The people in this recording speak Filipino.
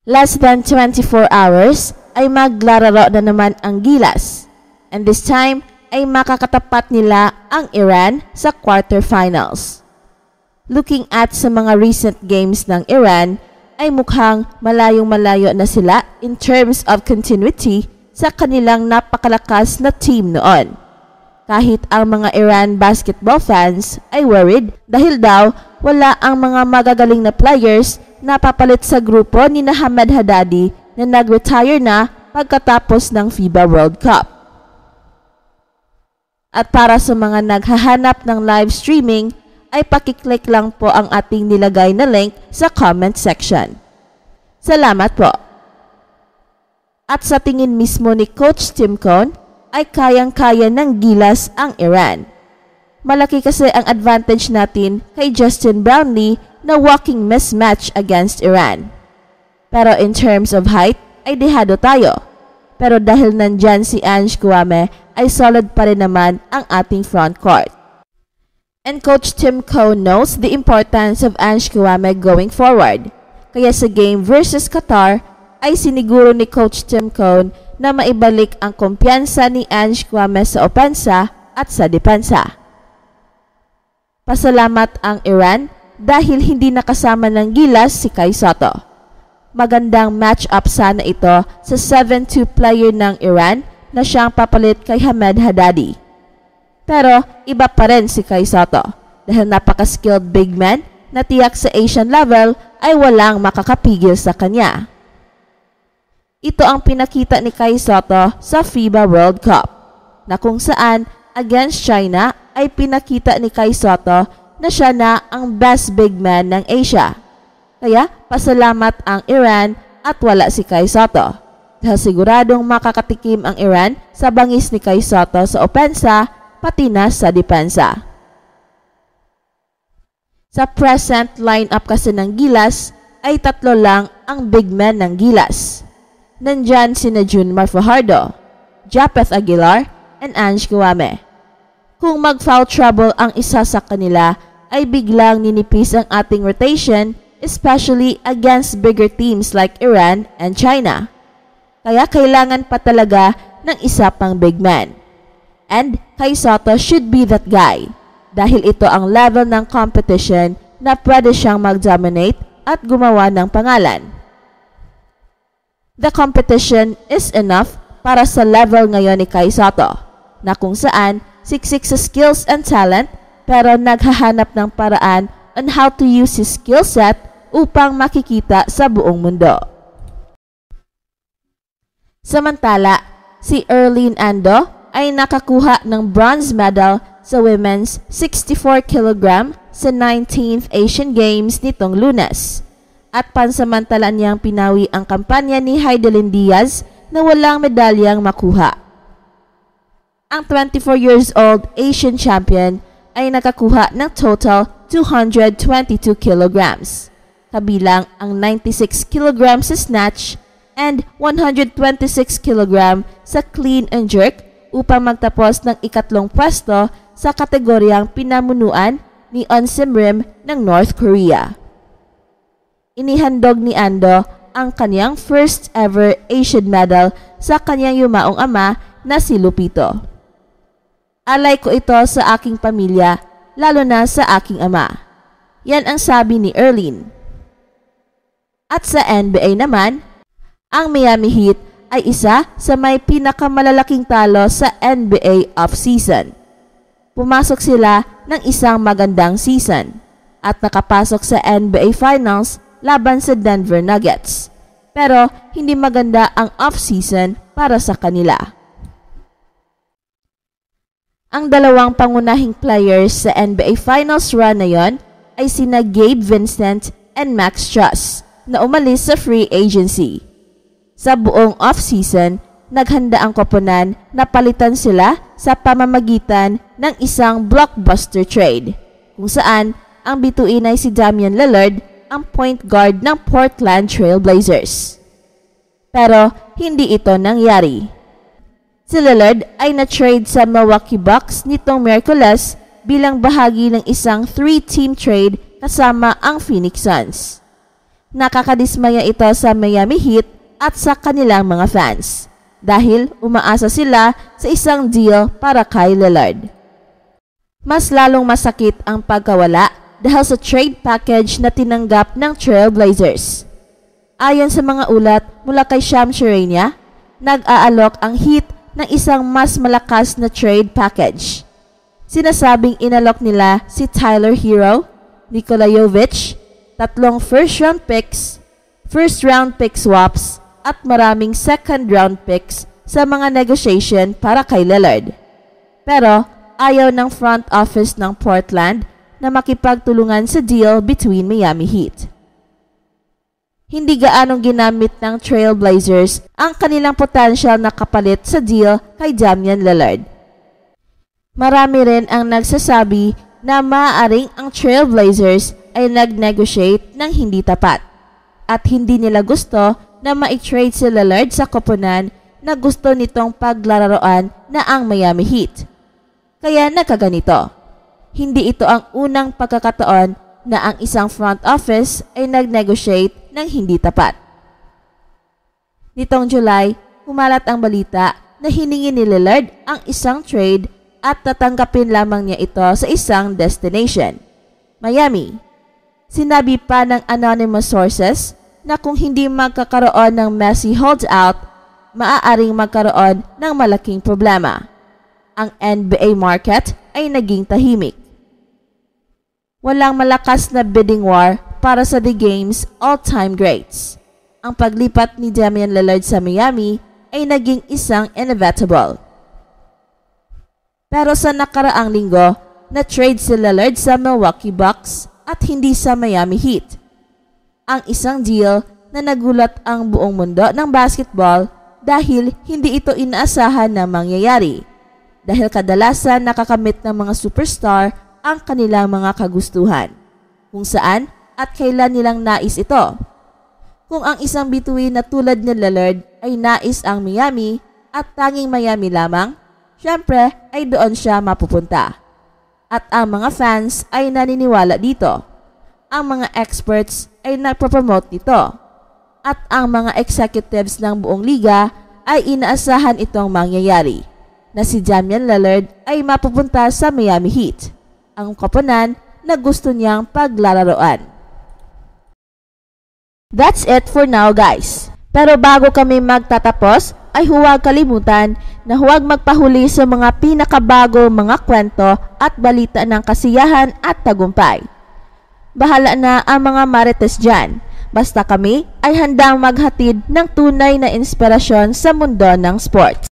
Less than 24 hours ay maglalaro na naman ang Gilas, and this time ay makakatapat nila ang Iran sa quarterfinals. Looking at sa mga recent games ng Iran, ay mukhang malayong-malayo na sila in terms of continuity sa kanilang napakalakas na team noon. Kahit ang mga Iran basketball fans ay worried dahil daw wala ang mga magagaling na players na papalit sa grupo ni Ahmed Haddadi na nag-retire na pagkatapos ng FIBA World Cup. At para sa mga naghahanap ng live streaming, ay pakiclick lang po ang ating nilagay na link sa comment section. Salamat po! At sa tingin mismo ni Coach Tim Cone, ay kayang-kaya ng Gilas ang Iran. Malaki kasi ang advantage natin kay Justin Brownlee na walking mismatch against Iran. Pero in terms of height, ay dehado tayo. Pero dahil nandyan si Ange Kouame, ay solid pa rin naman ang ating front court. And Coach Tim Cone knows the importance of Ange Kouame going forward. Kaya sa game versus Qatar, ay siniguro ni Coach Tim Cone na maibalik ang kumpiyansa ni Ange Kouame sa opensa at sa depensa. Pasalamat ang Iran dahil hindi nakasama ng Gilas si Kai Sotto. Magandang match-up sana ito sa 7-2 player ng Iran na siyang papalit kay Ahmed Haddadi. Pero iba pa rin si Kai Sotto dahil napaka-skilled big man na tiyak sa Asian level ay walang makakapigil sa kanya. Ito ang pinakita ni Kai Sotto sa FIBA World Cup na kung saan against China ay pinakita ni Kai Sotto na siya na ang best big man ng Asia. Kaya pasalamat ang Iran at wala si Kai Sotto dahil siguradong makakatikim ang Iran sa bangis ni Kai Sotto sa opensa pati na sa depensa. Sa present lineup kasi ng Gilas ay 3 lang ang big men ng Gilas. Nandyan sina Junmar Fajardo, Japeth Aguilar, and Ange Kouame. Kung mag-foul trouble ang isa sa kanila, ay biglang ninipis ang ating rotation, especially against bigger teams like Iran and China. Kaya kailangan pa talaga ng isa pang big man. And Kai Sotto should be that guy dahil ito ang level ng competition na pwede siyang mag-dominate at gumawa ng pangalan. The competition is enough para sa level ngayon ni Kai Sotto na kung saan siksik sa skills and talent pero naghahanap ng paraan on how to use his skill set upang makikita sa buong mundo. Samantala, si Erlene Ando ay nakakuha ng bronze medal sa women's 64 kg sa 19th Asian Games nitong Lunes. At pansamantala niyang pinawi ang kampanya ni Heidelin Diaz na walang medalyang makuha. Ang 24 years old Asian champion ay nakakuha ng total 222 kg, kabilang ang 96 kg sa snatch and 126 kg sa clean and jerk upang magtapos ng ikatlong pwesto sa kategoryang pinamunuan ni On Simrim ng North Korea. Inihandog ni Ando ang kanyang first ever Asian medal sa kanyang yumaong ama na si Lupito. Alay ko ito sa aking pamilya, lalo na sa aking ama. Yan ang sabi ni Erlene. At sa NBA naman, ang Miami Heat ay isa sa may pinakamalalaking talo sa NBA off-season. Pumasok sila ng isang magandang season at nakapasok sa NBA Finals laban sa Denver Nuggets. Pero hindi maganda ang off-season para sa kanila. Ang dalawang pangunahing players sa NBA Finals run na yon ay sina Gabe Vincent and Max Strus na umalis sa free agency. Sa buong off-season, naghanda ang koponan na palitan sila sa pamamagitan ng isang blockbuster trade, kung saan ang bituin ay si Damian Lillard, ang point guard ng Portland Trail Blazers. Pero hindi ito nangyari. Si Lillard ay na-trade sa Milwaukee Bucks nitong Miyerkules bilang bahagi ng isang 3-team trade kasama ang Phoenix Suns. Nakakadismaya ito sa Miami Heat at sa kanilang mga fans dahil umaasa sila sa isang deal para kay Lillard. Mas lalong masakit ang pagkawala dahil sa trade package na tinanggap ng Trailblazers. Ayon sa mga ulat mula kay Shams Charania, nag-aalok ang Heat ng isang mas malakas na trade package. Sinasabing inalok nila si Tyler Hero, Nikola Jovic, 3 first-round picks, first-round pick swaps, at maraming second-round picks sa mga negotiation para kay Lillard. Pero ayaw ng front office ng Portland na makipagtulungan sa deal between Miami Heat. Hindi gaanong ginamit ng Trailblazers ang kanilang potential na kapalit sa deal kay Damian Lillard. Marami rin ang nagsasabi na maaaring ang Trailblazers ay nag-negotiate ng hindi tapat at hindi nila gusto na ma-trade si Lillard sa koponan na gusto nitong paglalaroan na ang Miami Heat. Kaya nagkaganito. Hindi ito ang unang pagkakataon na ang isang front office ay nag-negotiate ng hindi tapat. Nitong July, humalat ang balita na hiningi ni Lillard ang isang trade at tatanggapin lamang niya ito sa isang destination, Miami. Sinabi pa ng anonymous sources na kung hindi magkakaroon ng messy holdout, maaaring magkaroon ng malaking problema. Ang NBA market ay naging tahimik. Walang malakas na bidding war para sa The Game's all-time greats. Ang paglipat ni Damian Lillard sa Miami ay naging isang inevitable. Pero sa nakaraang linggo, na-trade si Lillard sa Milwaukee Bucks at hindi sa Miami Heat. Ang isang deal na nagulat ang buong mundo ng basketball dahil hindi ito inaasahan na mangyayari. Dahil kadalasan nakakamit ng mga superstar ang kanilang mga kagustuhan, kung saan at kailan nilang nais ito. Kung ang isang bituin na tulad ni Lillard ay nais ang Miami at tanging Miami lamang, syempre ay doon siya mapupunta. At ang mga fans ay naniniwala dito. Ang mga experts ay nagpropromote nito. At ang mga executives ng buong liga ay inaasahan itong mangyayari, na si Damian Lillard ay mapupunta sa Miami Heat, ang koponan na gusto niyang paglalaroan. That's it for now, guys. Pero bago kami magtatapos, ay huwag kalimutan na huwag magpahuli sa mga pinakabago mga kwento at balita ng kasiyahan at tagumpay. Bahala na ang mga marites dyan. Basta kami ay handang maghatid ng tunay na inspirasyon sa mundo ng sports.